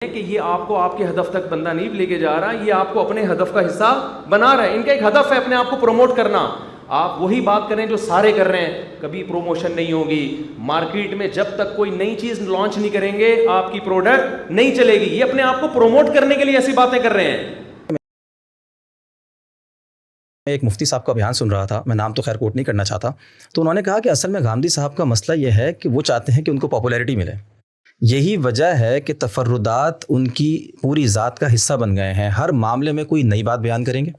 کہ یہ آپ کو آپ کے ہدف تک بندہ نہیں لے کے جا رہا, یہ آپ کو اپنے ہدف کا حصہ بنا رہا ہے. ان کا ایک ہدف ہے اپنے آپ کو پروموٹ کرنا. آپ وہی بات کریں جو سارے کر رہے ہیں, کبھی پروموشن نہیں ہوگی مارکیٹ میں جب تک کوئی نئی چیز لانچ نہیں کریں گے, آپ کی پروڈکٹ نہیں چلے گی. یہ اپنے آپ کو پروموٹ کرنے کے لیے ایسی باتیں کر رہے ہیں. ایک مفتی صاحب کا بیان سن رہا تھا, میں نام تو خیر کوٹ نہیں کرنا چاہتا, تو انہوں نے کہا کہ اصل میں گاندھی صاحب کا مسئلہ یہ ہے کہ وہ چاہتے ہیں کہ ان کو پاپولیرٹی ملے. یہی وجہ ہے کہ تفردات ان کی پوری ذات کا حصہ بن گئے ہیں. ہر معاملے میں کوئی نئی بات بیان کریں گے,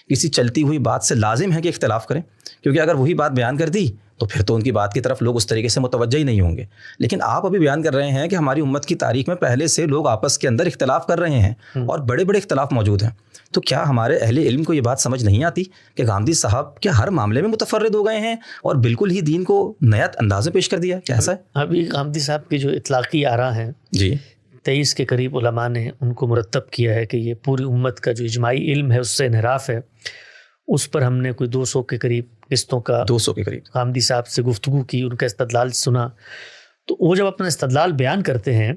کسی چلتی ہوئی بات سے لازم ہے کہ اختلاف کریں, کیونکہ اگر وہی بات بیان کر دی تو پھر تو ان کی بات کی طرف لوگ اس طریقے سے متوجہ ہی نہیں ہوں گے. لیکن آپ ابھی بیان کر رہے ہیں کہ ہماری امت کی تاریخ میں پہلے سے لوگ آپس کے اندر اختلاف کر رہے ہیں اور بڑے بڑے اختلاف موجود ہیں. تو کیا ہمارے اہل علم کو یہ بات سمجھ نہیں آتی کہ گاندھی صاحب کیا ہر معاملے میں متفرد ہو گئے ہیں اور بالکل ہی دین کو نیا انداز میں پیش کر دیا؟ کیسا ہے ابھی گاندھی صاحب کی جو اطلاقی آراء ہیں جی 23 کے قریب علماء نے ان کو مرتب کیا ہے کہ یہ پوری امت کا جو اجماعی علم ہے اس سے انحراف ہے. اس پر ہم نے کوئی 200 کے قریب قسطوں کا 200 کے قریب گاندھی صاحب سے گفتگو کی, ان کا استدلال سنا. تو وہ جب اپنا استدلال بیان کرتے ہیں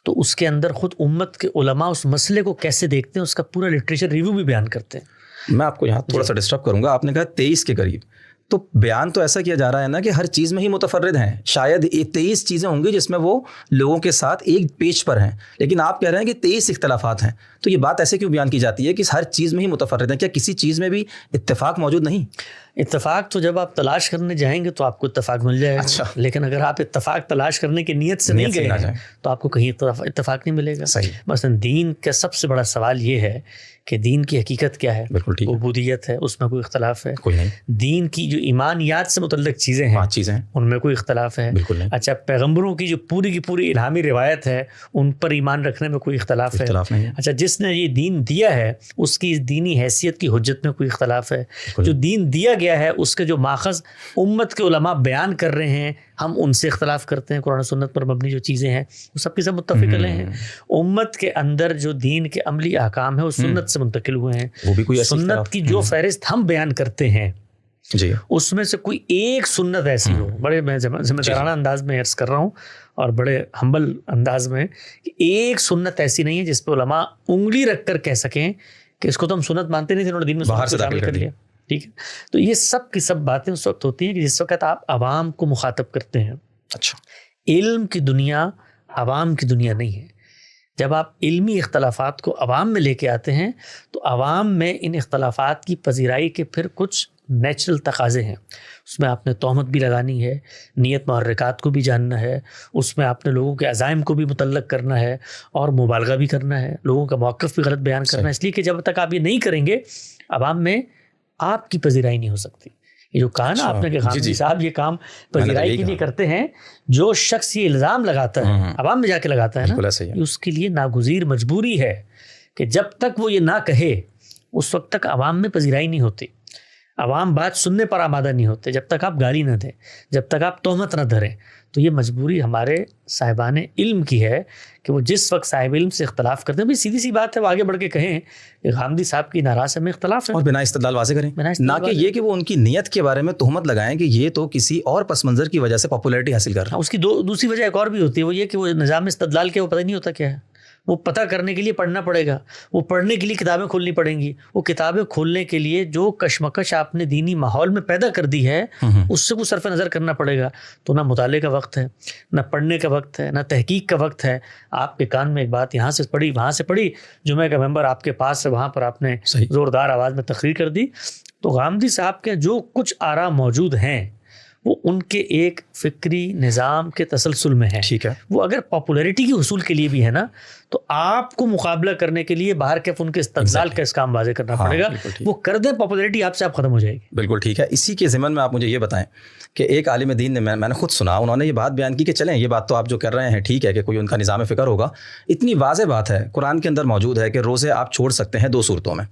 تو اس کے اندر خود امت کے علماء اس مسئلے کو کیسے دیکھتے ہیں اس کا پورا لٹریچر ریویو بھی بیان کرتے ہیں. میں آپ کو یہاں تھوڑا سا ڈسٹرب کروں گا. آپ نے کہا 23 کے قریب, تو بیان تو ایسا کیا جا رہا ہے نا کہ ہر چیز میں ہی متفرد ہیں. شاید 23 چیزیں ہوں گی جس میں وہ لوگوں کے ساتھ ایک پیج پر ہیں, لیکن آپ کہہ رہے ہیں کہ 23 اختلافات ہیں. تو یہ بات ایسے کیوں بیان کی جاتی ہے کہ ہر چیز میں ہی متفرد ہیں؟ کیا کسی چیز میں بھی اتفاق موجود نہیں؟ اتفاق تو جب آپ تلاش کرنے جائیں گے تو آپ کو اتفاق مل جائے گا. اچھا. لیکن اگر آپ اتفاق تلاش کرنے کی نیت سے نہیں گئے ہیں تو آپ کو کہیں اتفاق نہیں ملے گا. صحیح. مثلا دین کا سب سے بڑا سوال یہ ہے کہ دین کی حقیقت کیا ہے. بالکل ٹھیک. عبودیت ہے, اس میں کوئی اختلاف ہے؟ کوئی نہیں. دین کی جو ایمانیات سے متعلق چیزیں ہیں 5 چیزیں ان میں کوئی اختلاف ہے؟ بالکل نہیں. اچھا, پیغمبروں کی جو پوری کی پوری الہامی روایت ہے ان پر ایمان رکھنے میں کوئی اختلاف ہے؟ نہیں. اچھا, جس نے یہ دین دیا ہے اس کی دینی حیثیت کی حجت میں کوئی اختلاف ہے؟ جو دین دیا گیا ہے اس کے جو ماخذ امت کے علماء بیان کر رہے ہیں ہم ان سے اختلاف کرتے ہیں. قرآن و سنت پر مبنی جو چیزیں ہیں وہ سب کی سب متفق علیہ ہیں. امت کے اندر جو دین کے عملی احکام ہیں وہ سنت سے منتقل ہوئے ہیں. وہ بھی کوئی سنت کی جو فہرست ہم بیان کرتے ہیں جی اس میں سے کوئی ایک سنت ایسی ہو, بڑے میں ذمہ دارانہ انداز میں عرض کر رہا ہوں اور بڑے ہمبل انداز میں, کہ ایک سنت ایسی نہیں ہے جس پہ علماء انگلی رکھ کر کہہ سکیں کہ اس کو تو ہم سنت مانتے نہیں تھے, انہوں نے دین میں باہر سے شامل کر لیا. ٹھیک ہے, تو یہ سب کی سب باتیں اس وقت ہوتی ہیں کہ جس وقت آپ عوام کو مخاطب کرتے ہیں. اچھا, علم کی دنیا عوام کی دنیا نہیں ہے. جب آپ علمی اختلافات کو عوام میں لے کے آتے ہیں تو عوام میں ان اختلافات کی پذیرائی کے پھر کچھ نیچرل تقاضے ہیں. اس میں آپ نے تہمت بھی لگانی ہے, نیت محرکات کو بھی جاننا ہے, اس میں آپ نے لوگوں کے عزائم کو بھی متعلق کرنا ہے اور مبالغہ بھی کرنا ہے, لوگوں کا موقف بھی غلط بیان کرنا ہے. اس لیے کہ جب تک آپ یہ نہیں کریں گے عوام میں آپ کی پذیرائی نہیں ہو سکتی. یہ جو کہا نا آپ نے کہ گاندھی صاحب یہ کام پذیرائی کے لیے کرتے ہیں, جو شخص یہ الزام لگاتا ہے عوام میں جا کے لگاتا ہے نا, اس کے لیے ناگزیر مجبوری ہے کہ جب تک وہ یہ نہ کہے اس وقت تک عوام میں پذیرائی نہیں ہوتی. عوام بات سننے پر آمادہ نہیں ہوتے جب تک آپ گالی نہ دیں, جب تک آپ تہمت نہ دھریں. تو یہ مجبوری ہمارے صاحبان علم کی ہے کہ وہ جس وقت صاحب علم سے اختلاف کرتے ہیں, بھائی سیدھی سی بات ہے, وہ آگے بڑھ کے کہیں کہ گاندھی صاحب کی ناراض سے میں اختلاف ہے اور بنا استدلال واضح کریں, نہ کہ یہ کہ وہ ان کی نیت کے بارے میں تہمت لگائیں کہ یہ تو کسی اور پس منظر کی وجہ سے پاپولیرٹی حاصل کر رہا ہے. اس کی دوسری وجہ ایک اور بھی ہوتی ہے, وہ یہ کہ وہ نظام استدلال کے وہ پتہ نہیں ہوتا کیا ہے. وہ پتہ کرنے کے لیے پڑھنا پڑے گا, وہ پڑھنے کے لیے کتابیں کھولنی پڑیں گی, وہ کتابیں کھولنے کے لیے جو کشمکش آپ نے دینی ماحول میں پیدا کر دی ہے اس سے وہ صرف نظر کرنا پڑے گا. تو نہ مطالعے کا وقت ہے, نہ پڑھنے کا وقت ہے, نہ تحقیق کا وقت ہے. آپ کے کان میں ایک بات یہاں سے پڑھی وہاں سے پڑھی, جمعہ کا ممبر آپ کے پاس سے وہاں پر آپ نے زوردار آواز میں تقریر کر دی. تو گاندھی صاحب کے جو کچھ آراء موجود ہیں وہ ان کے ایک فکری نظام کے تسلسل میں ہے. ٹھیک ہے, وہ اگر پاپولیرٹی کے حصول کے لیے بھی ہے نا تو آپ کو مقابلہ کرنے کے لیے باہر کے ان کے استدلال کا اس کام واضح کرنا پڑے گا. وہ کر دیں پاپولیرٹی آپ سے آپ ختم ہو جائے گی. بالکل ٹھیک ہے. اسی کے ضمن میں آپ مجھے یہ بتائیں کہ ایک عالم دین نے, میں نے خود سنا, انہوں نے یہ بات بیان کی کہ چلیں یہ بات تو آپ جو کر رہے ہیں ٹھیک ہے کہ کوئی ان کا نظام فکر ہوگا, اتنی واضح بات ہے قرآن کے اندر موجود ہے کہ روزے آپ چھوڑ سکتے ہیں 2 صورتوں میں.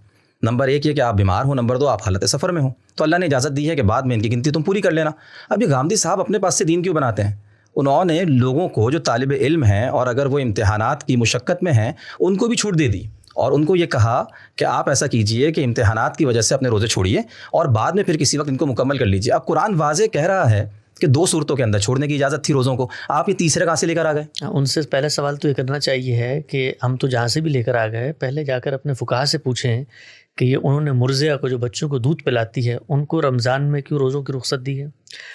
نمبر 1 یہ کہ آپ بیمار ہوں, نمبر 2 آپ حالت سفر میں ہوں, تو اللہ نے اجازت دی ہے کہ بعد میں ان کی گنتی تم پوری کر لینا. اب یہ گاندھی صاحب اپنے پاس سے دین کیوں بناتے ہیں؟ انہوں نے لوگوں کو جو طالب علم ہیں اور اگر وہ امتحانات کی مشقت میں ہیں ان کو بھی چھوٹ دے دی اور ان کو یہ کہا کہ آپ ایسا کیجئے کہ امتحانات کی وجہ سے اپنے روزے چھوڑیے اور بعد میں پھر کسی وقت ان کو مکمل کر لیجیے. اب قرآن واضح کہہ رہا ہے کہ 2 صورتوں کے اندر چھوڑنے کی اجازت تھی روزوں کو، آپ یہ تیسرے کہاں سے لے کر آ گئے؟ ان سے پہلا سوال تو یہ کرنا چاہیے ہے کہ ہم تو جہاں سے بھی لے کر آ گئے، پہلے جا کر اپنے فقہا سے پوچھیں کہ یہ انہوں نے مرضعہ کو جو بچوں کو دودھ پلاتی ہے ان کو رمضان میں کیوں روزوں کی رخصت دی ہے؟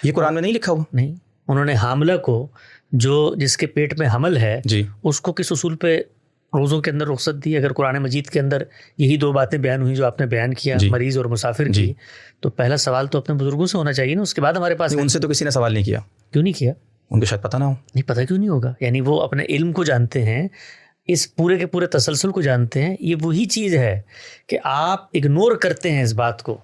یہ قرآن میں نہیں لکھا ہوا؟ نہیں، انہوں نے حاملہ کو جو جس کے پیٹ میں حمل ہے جی اس کو کس اصول پہ روزوں کے اندر رخصت دی؟ اگر قرآن مجید کے اندر یہی 2 باتیں بیان ہوئی جو آپ نے بیان کیا، جی مریض اور مسافر جی کی، تو پہلا سوال تو اپنے بزرگوں سے ہونا چاہیے نا، اس کے بعد ہمارے پاس ان سے تو کسی نے سوال نہیں کیا، کیوں نہیں کیا؟ ان کو شاید پتہ نہ ہو. نہیں پتہ کیوں نہیں ہوگا؟ یعنی وہ اپنے علم کو جانتے ہیں، اس پورے کے پورے تسلسل کو جانتے ہیں. یہ وہی چیز ہے کہ آپ اگنور کرتے ہیں اس بات کو.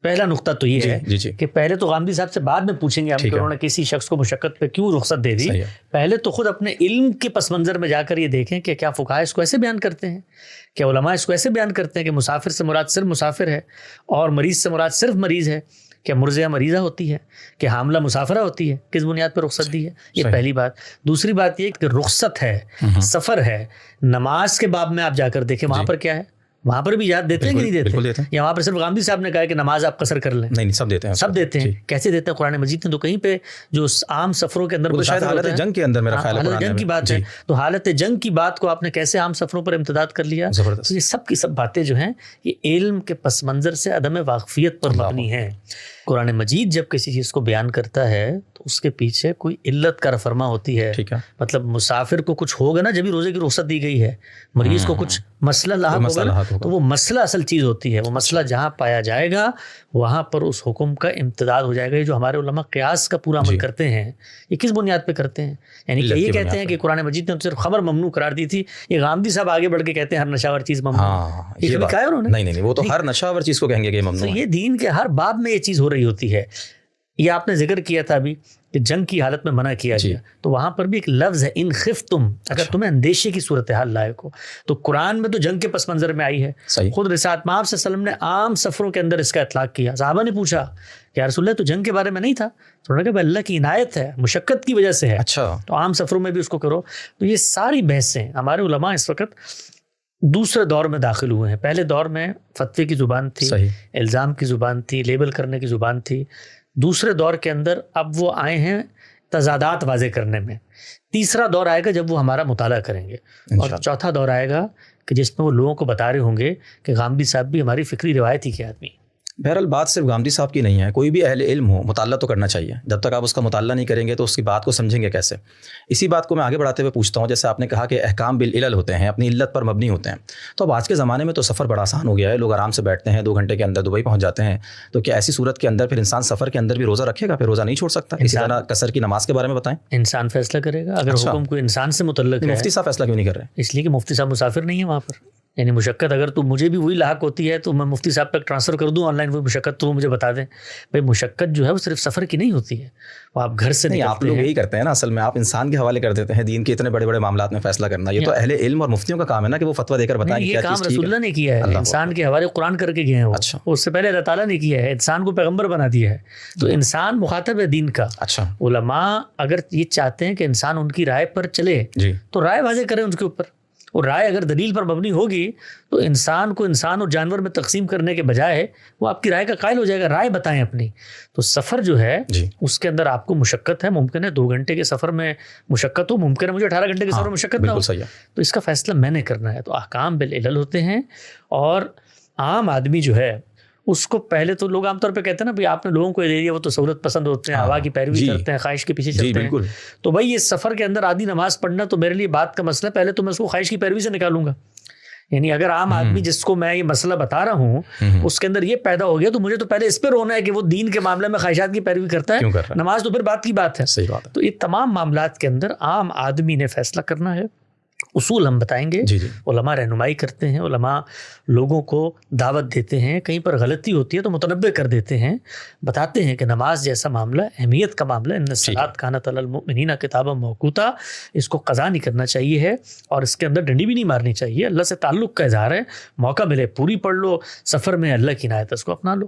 پہلا نقطہ تو یہ ہے جی جی کہ پہلے تو غامدی صاحب سے بعد میں پوچھیں گے ہم کہ انہوں نے کسی شخص کو مشقت پہ کیوں رخصت دے دی. پہلے تو خود اپنے علم کے پس منظر میں جا کر یہ دیکھیں کہ کیا فقہاء اس کو ایسے بیان کرتے ہیں، کیا علماء اس کو ایسے بیان کرتے ہیں کہ مسافر سے مراد صرف مسافر ہے اور مریض سے مراد صرف مریض ہے، کیا مرضعہ مریضہ ہوتی ہے، کہ حاملہ مسافرہ ہوتی ہے، کس بنیاد پر رخصت دی ہے؟ یہ پہلی بات. دوسری بات یہ کہ رخصت ہے، سفر ہے. نماز کے باب میں آپ جا کر دیکھیں وہاں پر کیا ہے، وہاں پر بھی یاد دیتے ہیں کہ نہیں دیتے ہیں؟ یا وہاں پر صرف غامدی صاحب نے کہا کہ نماز آپ قصر کر لیں؟ نہیں سب دیتے ہیں، سب دیتے ہیں. کیسے دیتے ہیں؟ قرآن مجید نے تو کہیں پہ جو عام سفروں کے اندر شاید حالت جنگ کے اندر میرا خیال ہے حالت جنگ کی بات ہے، تو حالت جنگ کی بات کو آپ نے کیسے عام سفروں پر امتداد کر لیا؟ تو یہ سب کی سب باتیں جو ہیں یہ علم کے پس منظر سے عدم واقفیت پر مبنی ہیں. قرآن مجید جب کسی چیز کو بیان کرتا ہے تو اس کے پیچھے کوئی علت کا فرما ہوتی ہے. مطلب مسافر کو کچھ ہوگا نا جب ہی روزے کی رخصت دی گئی ہے، مریض کو کچھ مسئلہ لاحق ہوگا تو وہ مسئلہ اصل چیز ہوتی ہے. وہ مسئلہ جہاں پایا جائے گا وہاں پر اس حکم کا امتداد ہو جائے گا. یہ جو ہمارے علماء قیاس کا پورا عمل کرتے ہیں یہ کس بنیاد پہ کرتے ہیں؟ یعنی کہ یہ کہتے ہیں کہ قرآن مجید نے صرف خمر ممنوع قرار دی تھی، یہ غامدی صاحب آگے بڑھ کے کہتے ہیں ہر نشہ ور چیز ممنوع. یہ لکھا ہے انہوں نے؟ نہیں وہ تو ہر نشہ ور چیز کو کہیں گے کہ ممنوع ہے. یہ دین کے ہر باب میں یہ چیز ہو رہی ہوتی ہے. یہ آپ نے ذکر کیا تھا ابھی کہ جنگ کی حالت میں منع کیا گیا، تو وہاں پر بھی ایک لفظ ہے ان خفتم، اگر تمہیں اندیشے کی صورتحال لائق ہو. تو قرآن میں تو جنگ کے پس منظر میں آئی ہے. خود رسالت مآب صلی اللہ علیہ وسلم نے عام سفروں کے اندر اس کا اطلاق کیا. صحابہ نے پوچھا کہ یا رسول اللہ تو جنگ کے بارے میں نہیں تھا؟ تو انہوں نے کہا اللہ کی عنایت ہے، مشقت کی وجہ سے ہے، تو عام سفروں میں بھی اس کو کرو. تو یہ ساری بحثیں ہمارے علماء اس وقت دوسرے دور میں داخل ہوئے ہیں. پہلے دور میں فتوے کی زبان تھی، الزام کی زبان تھی، لیبل کرنے کی زبان تھی. دوسرے دور کے اندر اب وہ آئے ہیں تضادات واضح کرنے میں. تیسرا دور آئے گا جب وہ ہمارا مطالعہ کریں گے، اور چوتھا دور آئے گا کہ جس میں وہ لوگوں کو بتا رہے ہوں گے کہ غامدی صاحب بھی ہماری فکری روایت ہی کے آدمی. بہرحال بات صرف غامدی صاحب کی نہیں ہے، کوئی بھی اہل علم ہو مطالعہ تو کرنا چاہیے. جب تک آپ اس کا مطالعہ نہیں کریں گے تو اس کی بات کو سمجھیں گے کیسے؟ اسی بات کو میں آگے بڑھاتے ہوئے پوچھتا ہوں، جیسے آپ نے کہا کہ احکام بالعلل ہوتے ہیں، اپنی علت پر مبنی ہوتے ہیں. تو اب آج کے زمانے میں تو سفر بڑا آسان ہو گیا ہے، لوگ آرام سے بیٹھتے ہیں 2 گھنٹے کے اندر دبئی پہنچ جاتے ہیں. تو کیا ایسی صورت کے اندر پھر انسان سفر کے اندر بھی روزہ رکھے گا؟ پھر روزہ نہیں چھوڑ سکتا؟ اسی طرح قصر کی نماز کے بارے میں بتائیں. انسان فیصلہ کرے گا. اگر حکم کوئی انسان سے متعلق ہے، مفتی صاحب فیصلہ کیوں نہیں کر رہے؟ اس لیے کہ مفتی صاحب مسافر نہیں ہے وہاں پر. یعنی مشقت اگر تو مجھے بھی وہی لاحق ہوتی ہے تو میں مفتی صاحب تک ٹرانسفر کر دوں آن لائن، وہ مشقت تو وہ مجھے بتا دیں. بھائی مشقت جو ہے وہ صرف سفر کی نہیں ہوتی ہے، وہ آپ گھر سے نہیں. آپ لوگ یہی کرتے ہیں نا، اصل میں آپ انسان کے حوالے کر دیتے ہیں دین کے اتنے بڑے بڑے معاملات میں فیصلہ کرنا. یہ تو اہل علم اور مفتیوں کا کام ہے نا کہ وہ فتویٰ دے کر بتائیں. یہ کام رسول اللہ نے کیا ہے، انسان کے حوالے قرآن کر کے گئے ہیں. اس سے پہلے اللہ تعالیٰ نے کیا ہے، انسان کو پیغمبر بنا دیا ہے. تو انسان مخاطب ہے دین کا. علماء اگر یہ چاہتے ہیں کہ انسان ان کی رائے پر چلے تو رائے واضح کریں ان کے اوپر. اور رائے اگر دلیل پر مبنی ہوگی تو انسان کو انسان اور جانور میں تقسیم کرنے کے بجائے وہ آپ کی رائے کا قائل ہو جائے گا. رائے بتائیں اپنی. تو سفر جو ہے اس کے اندر آپ کو مشقت ہے. ممکن ہے 2 گھنٹے کے سفر میں مشقت ہو، ممکن ہے مجھے 18 گھنٹے کے سفر میں مشقت نہ ہو. تو اس کا فیصلہ میں نے کرنا ہے. تو احکام بالعلل ہوتے ہیں، اور عام آدمی جو ہے اس کو پہلے تو لوگ عام طور پہ کہتے ہیں نا بھائی آپ نے لوگوں کو دے دیا، وہ تو سہولت پسند ہوتے ہیں، ہوا کی پیروی کرتے ہیں، خواہش کے پیچھے چلتے ہیں. تو بھائی یہ سفر کے اندر آدھی نماز پڑھنا تو میرے لیے بات کا مسئلہ، پہلے تو میں اس کو خواہش کی پیروی سے نکالوں گا. یعنی اگر عام آدمی جس کو میں یہ مسئلہ بتا رہا ہوں اس کے اندر یہ پیدا ہو گیا تو مجھے تو پہلے اس پہ رونا ہے کہ وہ دین کے معاملے میں خواہشات کی پیروی کرتا ہے. نماز تو پھر بات کی بات ہے. تو یہ تمام معاملات کے اندر عام آدمی نے فیصلہ کرنا ہے. اصول ہم بتائیں گے. علماء رہنمائی کرتے ہیں، علماء لوگوں کو دعوت دیتے ہیں، کہیں پر غلطی ہوتی ہے تو متنبہ کر دیتے ہیں، بتاتے ہیں کہ نماز جیسا معاملہ اہمیت کا معاملہ، ان الصلاۃ کانت علی المؤمنین کتابا موقوتا، اس کو قضا نہیں کرنا چاہیے ہے اور اس کے اندر ڈنڈی بھی نہیں مارنی چاہیے. اللہ سے تعلق کا اظہار ہے، موقع ملے پوری پڑھ لو، سفر میں اللہ کی عنایت اس کو اپنا لو.